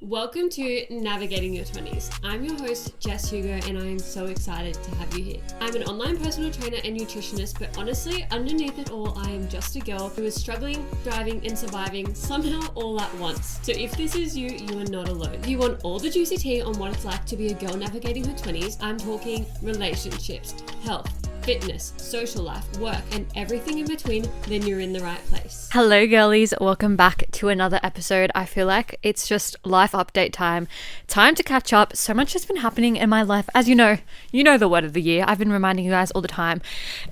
Welcome to Navigating Your 20s. I'm your host, Jess Hugo, and I am so excited to have you here. I'm an online personal trainer and nutritionist, but honestly, underneath it all, I am just a girl who is struggling, thriving, and surviving somehow all at once. So if this is you, you are not alone. If you want all the juicy tea on what it's like to be a girl navigating her 20s, I'm talking relationships, health, fitness, social life, work, and everything in between, then you're in the right place. Hello girlies, welcome back to another episode. I feel like it's just life update time to catch up. So much has been happening in my life. As you know the word of the year. I've been reminding you guys all the time.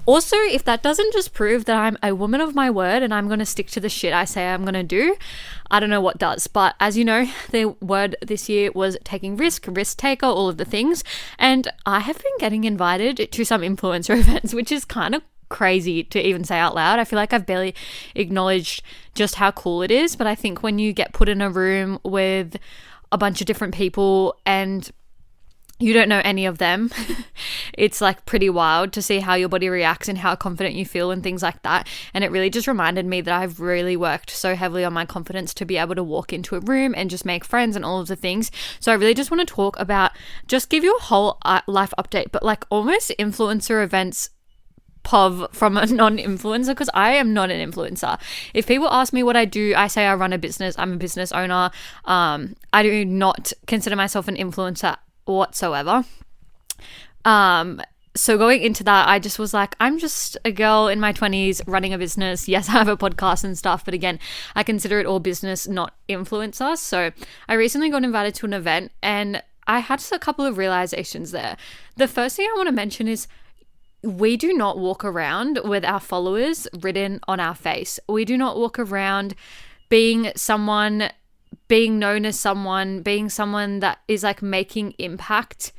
Also, if that doesn't just prove that I'm a woman of my word and I'm going to stick to the shit I say I'm going to do, I don't know what does. But as you know, the word this year was taking risk taker, all of the things. And I have been getting invited to some influencer events, which is kind of crazy to even say out loud. I feel like I've barely acknowledged just how cool it is. But I think when you get put in a room with a bunch of different people and you don't know any of them, it's like pretty wild to see how your body reacts and how confident you feel and things like that. And it really just reminded me that I've really worked so heavily on my confidence to be able to walk into a room and just make friends and all of the things. So I really just want to talk about, just give you a whole life update, but like almost influencer events POV from a non-influencer, because I am not an influencer. If people ask me what I do, I say I run a business. I'm a business owner. I do not consider myself an influencer whatsoever. So going into that, I just was like, I'm just a girl in my 20s running a business. Yes, I have a podcast and stuff, but again, I consider it all business, not influencer. So I recently got invited to an event and I had just a couple of realizations there. The first thing I want to mention is we do not walk around with our followers written on our face. We do not walk around being someone, being known as someone, being someone that is like making impact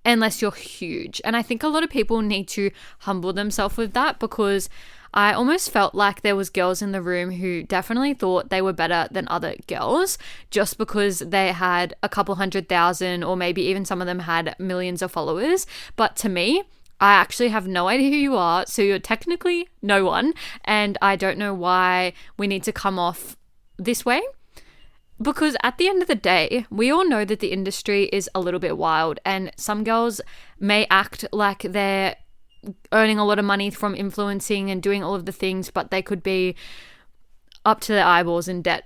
unless you're huge. And I think a lot of people need to humble themselves with that, because I almost felt like there was girls in the room who definitely thought they were better than other girls just because they had a couple 100,000, or maybe even some of them had millions of followers. But to me, I actually have no idea who you are, so you're technically no one, and I don't know why we need to come off this way. Because at the end of the day, we all know that the industry is a little bit wild, and some girls may act like they're earning a lot of money from influencing and doing all of the things, but they could be up to their eyeballs in debt.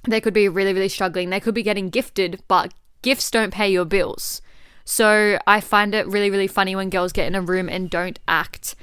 They could be really, really struggling. They could be getting gifted, but gifts don't pay your bills. So I find it really, really funny when girls get in a room and don't act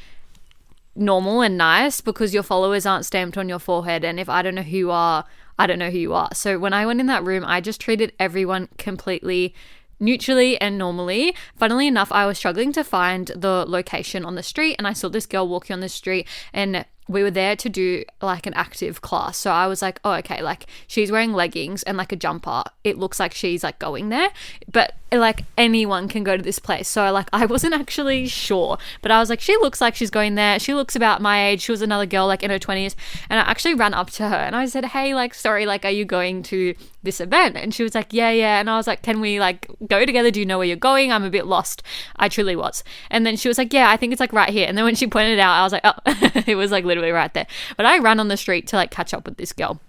normal and nice because your followers aren't stamped on your forehead. And if I don't know who you are, I don't know who you are. So when I went in that room, I just treated everyone completely neutrally and normally. Funnily enough, I was struggling to find the location on the street, and I saw this girl walking on the street, and we were there to do like an active class. So I was like, oh, okay, like she's wearing leggings and like a jumper. It looks like she's like going there, but like anyone can go to this place. So like I wasn't actually sure, but I was like, she looks like she's going there. She looks about my age. She was another girl like in her 20s. And I actually ran up to her and I said, hey, like, sorry, like, are you going to this event? And she was like, yeah. And I was like, can we like go together? Do you know where you're going? I'm a bit lost. I truly was. And then she was like, yeah, I think it's like right here. And then when she pointed it out, I was like, oh, it was like literally right there. But I ran on the street to like catch up with this girl.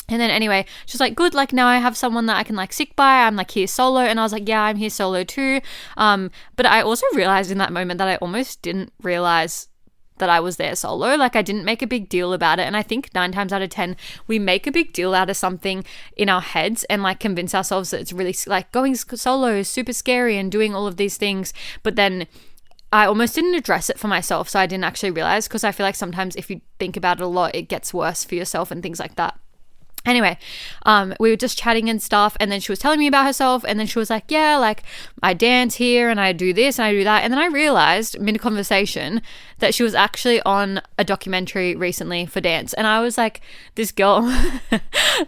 And then anyway, she's like, good, like now I have someone that I can like stick by. I'm like here solo. And I was like, yeah, I'm here solo too. But I also realized in that moment that I almost didn't realize that I was there solo. Like I didn't make a big deal about it. And I think 9 times out of 10, we make a big deal out of something in our heads and like convince ourselves that it's really like going solo is super scary and doing all of these things. But then I almost didn't address it for myself. So I didn't actually realize, because I feel like sometimes if you think about it a lot, it gets worse for yourself and things like that. Anyway, we were just chatting and stuff, and then she was telling me about herself, and then she was like, yeah, like I dance here and I do this and I do that. And then I realized mid-conversation that she was actually on a documentary recently for dance. And I was like, this girl,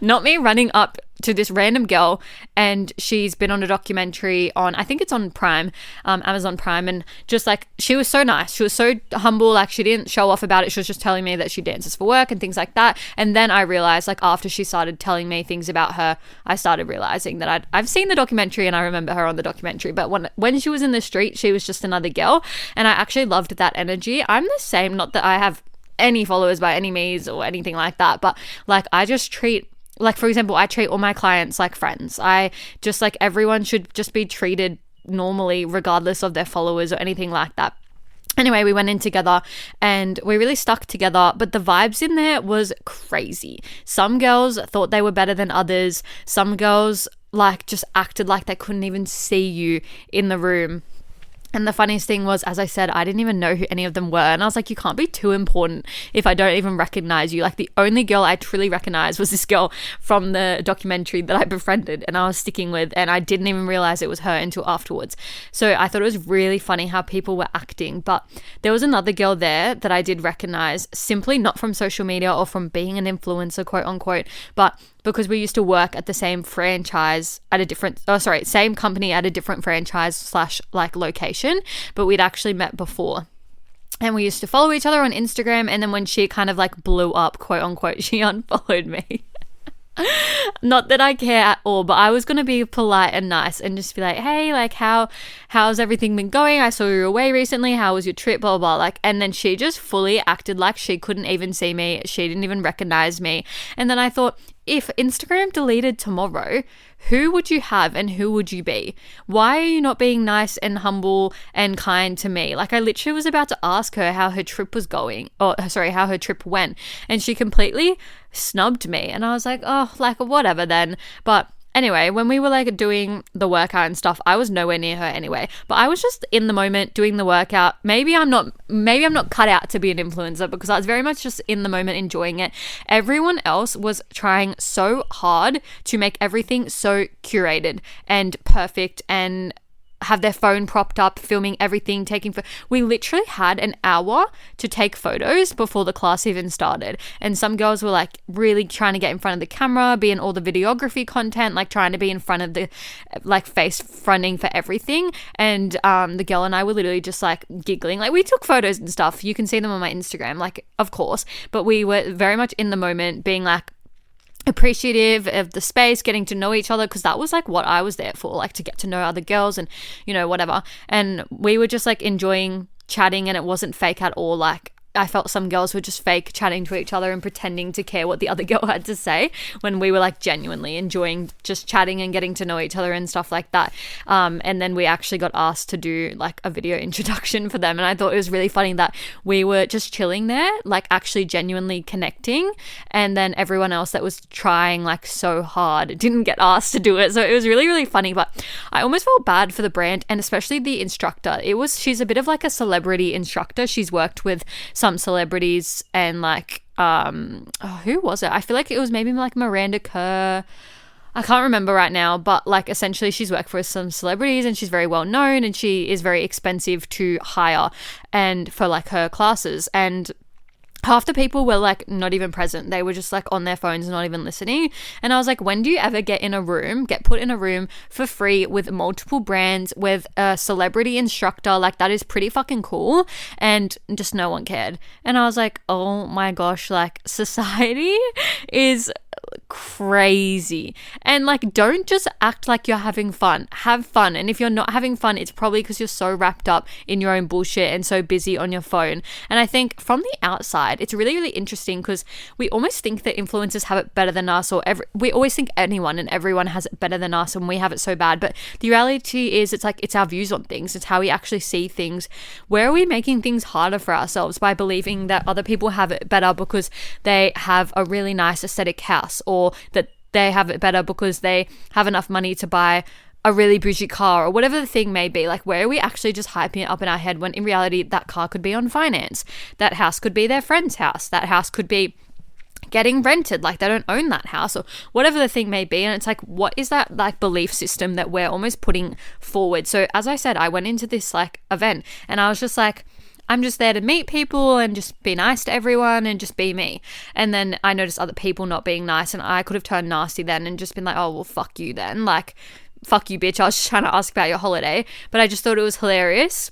not me running up to this random girl, and she's been on a documentary on, I think it's on Prime, Amazon Prime, and just like, she was so nice, she was so humble, like she didn't show off about it, she was just telling me that she dances for work and things like that. And then I realized, like after she started telling me things about her, I started realizing that I've seen the documentary and I remember her on the documentary, but when she was in the street, she was just another girl, and I actually loved that energy. I'm the same, not that I have any followers by any means or anything like that, but like I just treat like, for example, I treat all my clients like friends. I just like, everyone should just be treated normally regardless of their followers or anything like that. Anyway, we went in together and we really stuck together, but the vibes in there was crazy. Some girls thought they were better than others. Some girls like just acted like they couldn't even see you in the room. And the funniest thing was, as I said, I didn't even know who any of them were. And I was like, you can't be too important if I don't even recognize you. Like, the only girl I truly recognized was this girl from the documentary that I befriended and I was sticking with. And I didn't even realize it was her until afterwards. So I thought it was really funny how people were acting. But there was another girl there that I did recognize, simply not from social media or from being an influencer, quote unquote, but because we used to work at the same franchise at a different, same company at a different franchise / like location, but we'd actually met before. And we used to follow each other on Instagram. And then when she kind of like blew up, quote unquote, she unfollowed me. Not that I care at all, but I was going to be polite and nice and just be like, hey, like, how's everything been going? I saw you away recently. How was your trip? Blah, blah, blah. Like, and then she just fully acted like she couldn't even see me. She didn't even recognize me. And then I thought, if Instagram deleted tomorrow, who would you have and who would you be? Why are you not being nice and humble and kind to me? Like, I literally was about to ask her how her trip was going, how her trip went. And she completely snubbed me. And I was like, oh, like, whatever then. But anyway, when we were like doing the workout and stuff, I was nowhere near her anyway. But I was just in the moment doing the workout. Maybe I'm not cut out to be an influencer, because I was very much just in the moment enjoying it. Everyone else was trying so hard to make everything so curated and perfect and have their phone propped up, filming everything, we literally had an hour to take photos before the class even started. And some girls were like really trying to get in front of the camera, be in all the videography content, like trying to be in front of the like face fronting for everything. And the girl and I were literally just like giggling. Like, we took photos and stuff. You can see them on my Instagram, like, of course, but we were very much in the moment, being like appreciative of the space, getting to know each other, because that was like what I was there for, like to get to know other girls and, you know, whatever. And we were just like enjoying chatting, and it wasn't fake at all. Like, I felt some girls were just fake chatting to each other and pretending to care what the other girl had to say, when we were like genuinely enjoying just chatting and getting to know each other and stuff like that. And then we actually got asked to do like a video introduction for them. And I thought it was really funny that we were just chilling there, like actually genuinely connecting. And then everyone else that was trying like so hard didn't get asked to do it. So it was really, really funny. But I almost felt bad for the brand, and especially the instructor. She's a bit of like a celebrity instructor. She's worked with some celebrities and like who was it? I feel like it was maybe like Miranda Kerr. I can't remember right now, but like essentially she's worked for some celebrities and she's very well known, and she is very expensive to hire and for like her classes. And half the people were like not even present. They were just like on their phones, not even listening. And I was like, when do you ever get put in a room for free with multiple brands, with a celebrity instructor? Like, that is pretty fucking cool. And just no one cared. And I was like, oh my gosh, like society is crazy. And like, don't just act like you're having fun. Have fun. And if you're not having fun, it's probably because you're so wrapped up in your own bullshit and so busy on your phone. And I think from the outside, it's really, really interesting, because we almost think that influencers have it better than us, or we always think anyone and everyone has it better than us and we have it so bad. But the reality is, it's our views on things. It's how we actually see things. Where are we making things harder for ourselves by believing that other people have it better because they have a really nice aesthetic house, or that they have it better because they have enough money to buy a really bougie car, or whatever the thing may be? Like, where are we actually just hyping it up in our head, when in reality that car could be on finance, that house could be their friend's house, that house could be getting rented, like they don't own that house, or whatever the thing may be. And it's like, what is that like belief system that we're almost putting forward? So as I said, I went into this like event and I was just like, I'm just there to meet people and just be nice to everyone and just be me. And then I noticed other people not being nice, and I could have turned nasty then and just been like, oh, well, fuck you then. Like, fuck you, bitch. I was just trying to ask about your holiday. But I just thought it was hilarious.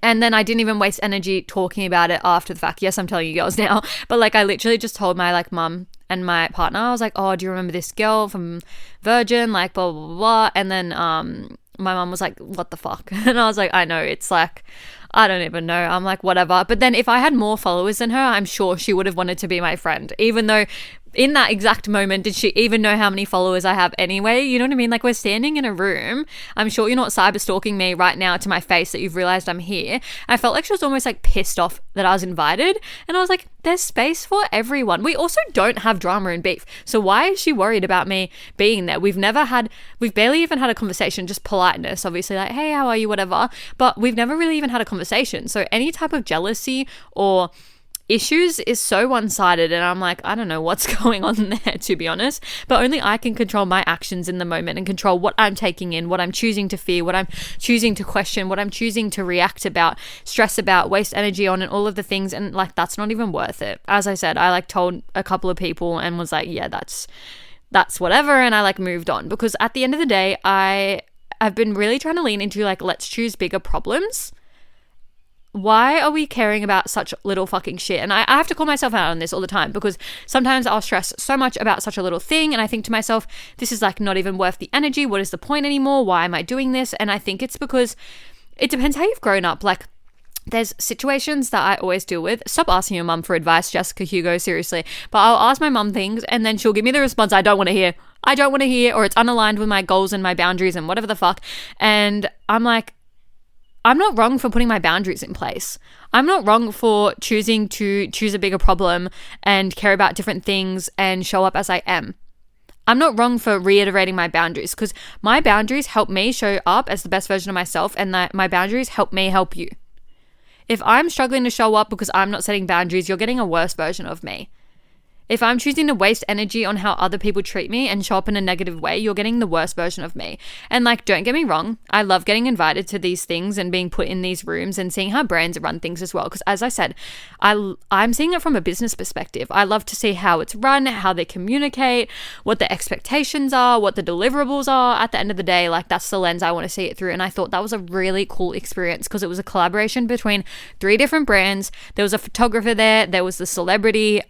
And then I didn't even waste energy talking about it after the fact. Yes, I'm telling you girls now. But like, I literally just told my like mum and my partner, I was like, oh, do you remember this girl from Virgin? Like, blah, blah, blah, blah. And then my mum was like, what the fuck? And I was like, I know, it's like, I don't even know. I'm like, whatever. But then if I had more followers than her, I'm sure she would have wanted to be my friend, even though in that exact moment, did she even know how many followers I have anyway? You know what I mean? Like, we're standing in a room. I'm sure you're not cyber stalking me right now to my face that you've realized I'm here. I felt like she was almost like pissed off that I was invited. And I was like, there's space for everyone. We also don't have drama and beef. So why is she worried about me being there? We've barely even had a conversation, just politeness, obviously, like, hey, how are you, whatever. But we've never really even had a conversation. So any type of jealousy or issues is so one-sided, and I'm like, I don't know what's going on there, to be honest, but only I can control my actions in the moment and control what I'm taking in, what I'm choosing to fear, what I'm choosing to question, what I'm choosing to react about, stress about, waste energy on, and all of the things. And like, that's not even worth it. As I said, I like told a couple of people and was like, yeah, that's whatever, and I like moved on, because at the end of the day, I've been really trying to lean into like, let's choose bigger problems. Why are we caring about such little fucking shit? And I have to call myself out on this all the time, because sometimes I'll stress so much about such a little thing, and I think to myself, this is like not even worth the energy. What is the point anymore? Why am I doing this? And I think it's because it depends how you've grown up. Like, there's situations that I always deal with. Stop asking your mum for advice, Jessica Hugo, seriously. But I'll ask my mum things, and then she'll give me the response I don't want to hear. Or it's unaligned with my goals and my boundaries and whatever the fuck. And I'm like, I'm not wrong for putting my boundaries in place. I'm not wrong for choosing to choose a bigger problem and care about different things and show up as I am. I'm not wrong for reiterating my boundaries, because my boundaries help me show up as the best version of myself, and that my boundaries help me help you. If I'm struggling to show up because I'm not setting boundaries, you're getting a worse version of me. If I'm choosing to waste energy on how other people treat me and show up in a negative way, you're getting the worst version of me. And like, don't get me wrong, I love getting invited to these things and being put in these rooms and seeing how brands run things as well. Because as I said, I'm seeing it from a business perspective. I love to see how it's run, how they communicate, what the expectations are, what the deliverables are. At the end of the day, like, that's the lens I want to see it through. And I thought that was a really cool experience, because it was a collaboration between 3 different brands. There was a photographer there was the celebrity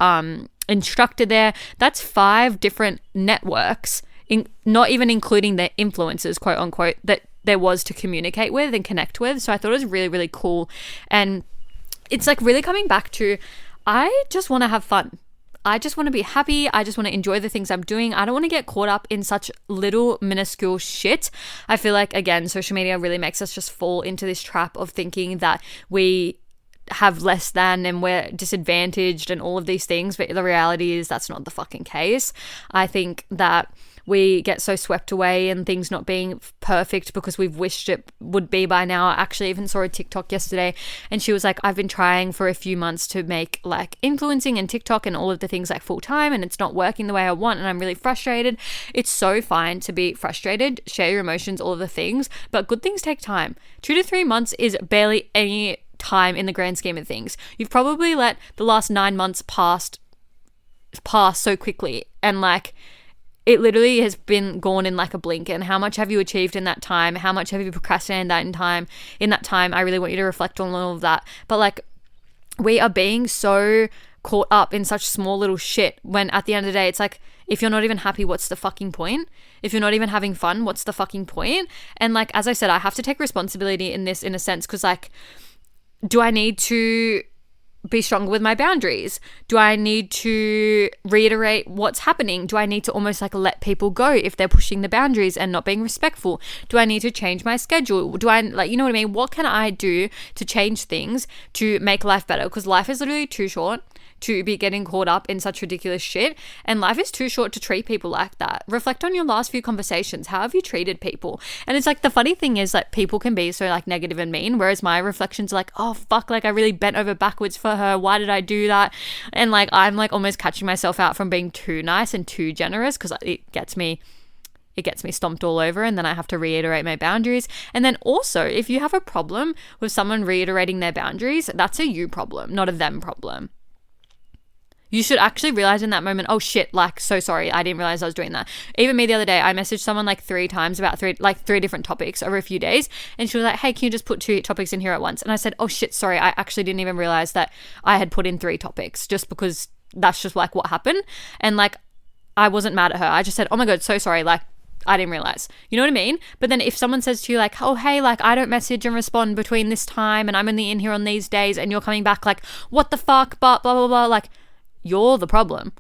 instructor there. That's 5 different networks, not even including the influencers, quote unquote, that there was to communicate with and connect with. So I thought it was really, really cool. And it's like really coming back to, I just want to have fun. I just want to be happy. I just want to enjoy the things I'm doing. I don't want to get caught up in such little minuscule shit. I feel like, again, social media really makes us just fall into this trap of thinking that we have less than and we're disadvantaged and all of these things, but the reality is that's not the fucking case. I think that we get so swept away in things not being perfect because we've wished it would be by now. I actually even saw a TikTok yesterday, and she was like, I've been trying for a few months to make like influencing and TikTok and all of the things like full time, and it's not working the way I want, and I'm really frustrated. It's so fine to be frustrated, share your emotions, all of the things, but good things take time. 2 to 3 months is barely any time in the grand scheme of things. You've probably let the last 9 months pass so quickly, and like, it literally has been gone in like a blink. And how much have you achieved in that time? How much have you procrastinated in that time? I really want you to reflect on all of that. But like, we are being so caught up in such small little shit, when at the end of the day, it's like, if you're not even happy, what's the fucking point? If you're not even having fun, what's the fucking point? And like, as I said, I have to take responsibility in this, in a sense, because like, do I need to be stronger with my boundaries? Do I need to reiterate what's happening? Do I need to almost like let people go if they're pushing the boundaries and not being respectful? Do I need to change my schedule? Do I, like, you know what I mean? What can I do to change things to make life better? Because life is literally too short to be getting caught up in such ridiculous shit, and life is too short to treat people like that. Reflect on your last few conversations. How have you treated people? And it's like, the funny thing is that people can be so like negative and mean, whereas my reflections are like, oh fuck, like I really bent over backwards for her, why did I do that? And like, I'm like almost catching myself out from being too nice and too generous, because it gets me stomped all over, and then I have to reiterate my boundaries. And then also, if you have a problem with someone reiterating their boundaries, that's a you problem, not a them problem. You should actually realize in that moment, oh shit, like, so sorry, I didn't realize I was doing that. Even me the other day, I messaged someone like 3 times about three different topics over a few days, and she was like, hey, can you just put 2 topics in here at once? And I said, oh shit, sorry, I actually didn't even realize that I had put in 3 topics, just because that's just like what happened. And like, I wasn't mad at her. I just said, oh my God, so sorry, like, I didn't realize. You know what I mean? But then if someone says to you like, oh, hey, like, I don't message and respond between this time, and I'm only in here on these days, and you're coming back like, what the fuck, but blah, blah, blah, like, you're the problem.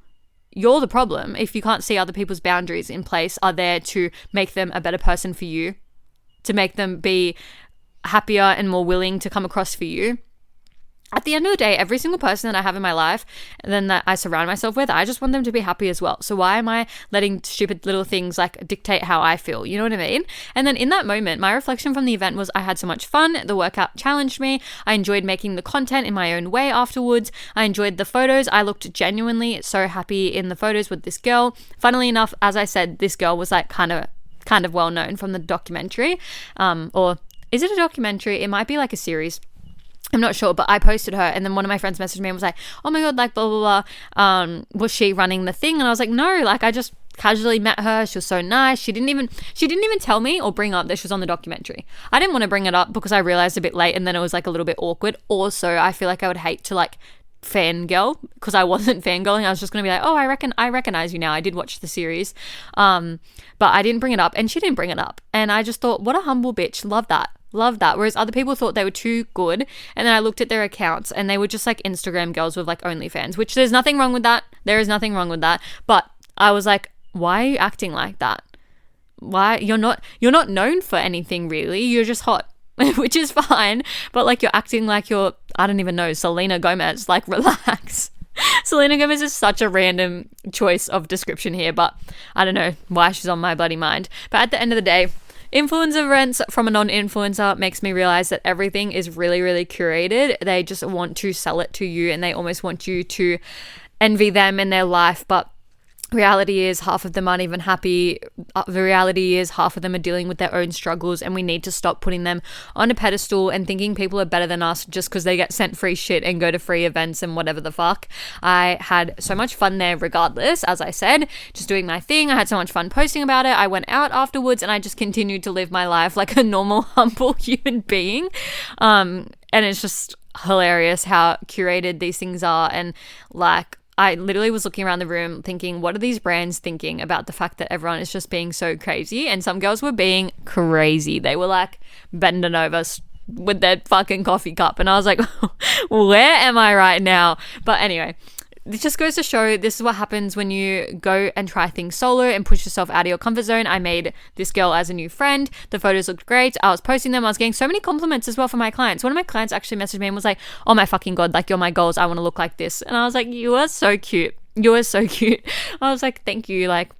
you're the problem if you can't see other people's boundaries in place are there to make them a better person for you, to make them be happier and more willing to come across for you. At the end of the day, every single person that I have in my life and then that I surround myself with, I just want them to be happy as well. So why am I letting stupid little things like dictate how I feel? You know what I mean? And then in that moment, my reflection from the event was I had so much fun. The workout challenged me. I enjoyed making the content in my own way afterwards. I enjoyed the photos. I looked genuinely so happy in the photos with this girl. Funnily enough, as I said, this girl was like kind of well known from the documentary. Or is it a documentary? It might be like a series. I'm not sure, but I posted her and then one of my friends messaged me and was like, oh my God, like blah, blah, blah. Was she running the thing? And I was like, no, like I just casually met her. She was so nice. She didn't even tell me or bring up that she was on the documentary. I didn't want to bring it up because I realized a bit late and then it was like a little bit awkward. Also, I feel like I would hate to like fangirl because I wasn't fangirling. I was just going to be like, oh, I recognize you now. I did watch the series. But I didn't bring it up and she didn't bring it up. And I just thought, what a humble bitch. Love that. Whereas other people thought they were too good. And then I looked at their accounts and they were just like Instagram girls with like OnlyFans, which there's nothing wrong with that. There is nothing wrong with that. But I was like, why are you acting like that? Why? You're not known for anything really. You're just hot, which is fine. But like you're acting like you're, I don't even know, Selena Gomez. Like relax. Selena Gomez is such a random choice of description here, but I don't know why she's on my bloody mind. But at the end of the day, influencer events from a non-influencer makes me realize that everything is really, really curated. They just want to sell it to you and they almost want you to envy them in their life, but reality is half of them aren't even happy. The reality is half of them are dealing with their own struggles and we need to stop putting them on a pedestal and thinking people are better than us just because they get sent free shit and go to free events and whatever the fuck. I had so much fun there regardless, as I said, just doing my thing. I had so much fun posting about it. I went out afterwards and I just continued to live my life like a normal, humble human being. And it's just hilarious how curated these things are. And like, I literally was looking around the room thinking, what are these brands thinking about the fact that everyone is just being so crazy? And some girls were being crazy. They were like bending over with their fucking coffee cup. And I was like, where am I right now? But anyway, it just goes to show this is what happens when you go and try things solo and push yourself out of your comfort zone. I made this girl as a new friend. The photos looked great. I was posting them. I was getting so many compliments as well from my clients. One of my clients actually messaged me and was like, oh my fucking God, like you're my goals. I want to look like this. And I was like, you are so cute. You are so cute. I was like, thank you. Like,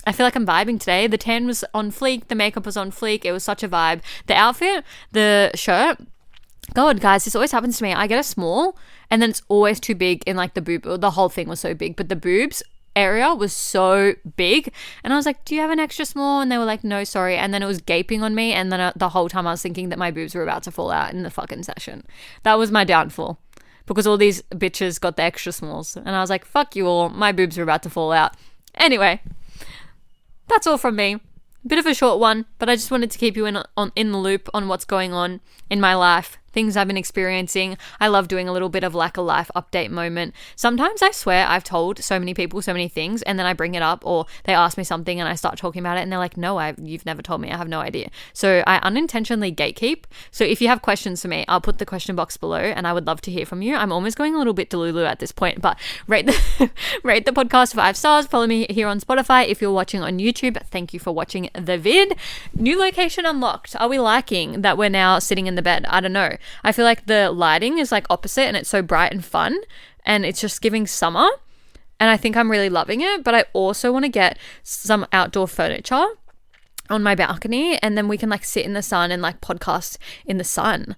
I feel like I'm vibing today. The tan was on fleek. The makeup was on fleek. It was such a vibe. The outfit, the shirt, God, guys, this always happens to me. I get a small and then it's always too big in like the boob. The whole thing was so big, but the boobs area was so big. And I was like, do you have an extra small? And they were like, no, sorry. And then it was gaping on me. And then the whole time I was thinking that my boobs were about to fall out in the fucking session. That was my downfall because all these bitches got the extra smalls. And I was like, fuck you all. My boobs were about to fall out. Anyway, that's all from me. Bit of a short one, but I just wanted to keep you in the loop on what's going on in my life, things I've been experiencing. I love doing a little bit of like a life update moment. Sometimes I swear I've told so many people so many things and then I bring it up or they ask me something and I start talking about it and they're like, no, you've never told me. I have no idea. So I unintentionally gatekeep. So if you have questions for me, I'll put the question box below and I would love to hear from you. I'm almost going a little bit delulu at this point, but rate the podcast 5 stars. Follow me here on Spotify. If you're watching on YouTube, thank you for watching the vid. New location unlocked. Are we liking that we're now sitting in the bed? I don't know. I feel like the lighting is like opposite and it's so bright and fun and it's just giving summer and I think I'm really loving it, but I also want to get some outdoor furniture on my balcony and then we can like sit in the sun and like podcast in the sun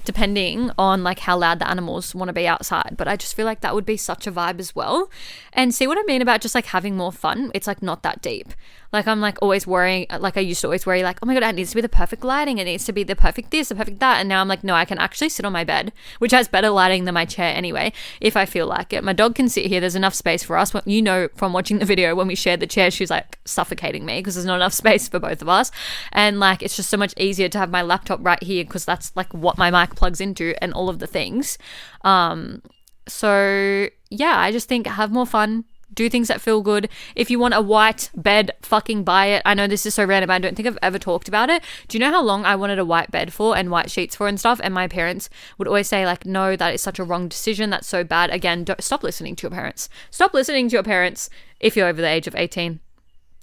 depending on like how loud the animals want to be outside. But I just feel like that would be such a vibe as well. And see what I mean about just like having more fun? It's like not that deep. Like I'm like always worrying, like I used to always worry like, oh my God, it needs to be the perfect lighting. It needs to be the perfect this, the perfect that. And now I'm like, no, I can actually sit on my bed, which has better lighting than my chair anyway, if I feel like it. My dog can sit here. There's enough space for us. You know, from watching the video, when we shared the chair, she was like suffocating me because there's not enough space for both of us. And like, it's just so much easier to have my laptop right here because that's like what my mic plugs into and all of the things. So yeah, I just think have more fun. do things that feel good. If you want a white bed, fucking buy it. I know this is so random. I don't think I've ever talked about it. Do you know how long I wanted a white bed for and white sheets for and stuff? And my parents would always say like, no, that is such a wrong decision. That's so bad. Again, stop listening to your parents. Stop listening to your parents if you're over the age of 18.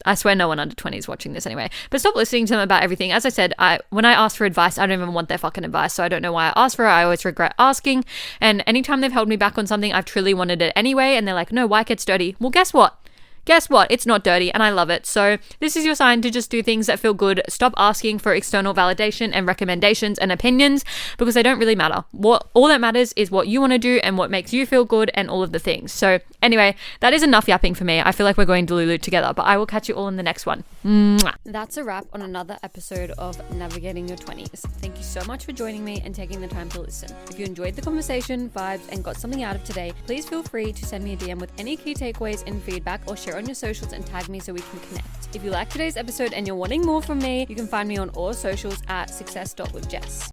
I swear no one under 20 is watching this anyway. But stop listening to them about everything. As I said, when I ask for advice, I don't even want their fucking advice. So I don't know why I ask for it. I always regret asking. And anytime they've held me back on something, I've truly wanted it anyway. And they're like, no, why it gets dirty? Well, guess what? Guess what? It's not dirty and I love it. So this is your sign to just do things that feel good. Stop asking for external validation and recommendations and opinions because they don't really matter. All that matters is what you want to do and what makes you feel good and all of the things. So anyway, that is enough yapping for me. I feel like we're going Delulu together, but I will catch you all in the next one. Mwah. That's a wrap on another episode of Navigating Your 20s. Thank you so much for joining me and taking the time to listen. If you enjoyed the conversation, vibes, and got something out of today, please feel free to send me a DM with any key takeaways and feedback or share on your socials and tag me so we can connect. If you like today's episode and you're wanting more from me, you can find me on all socials at success.withjess.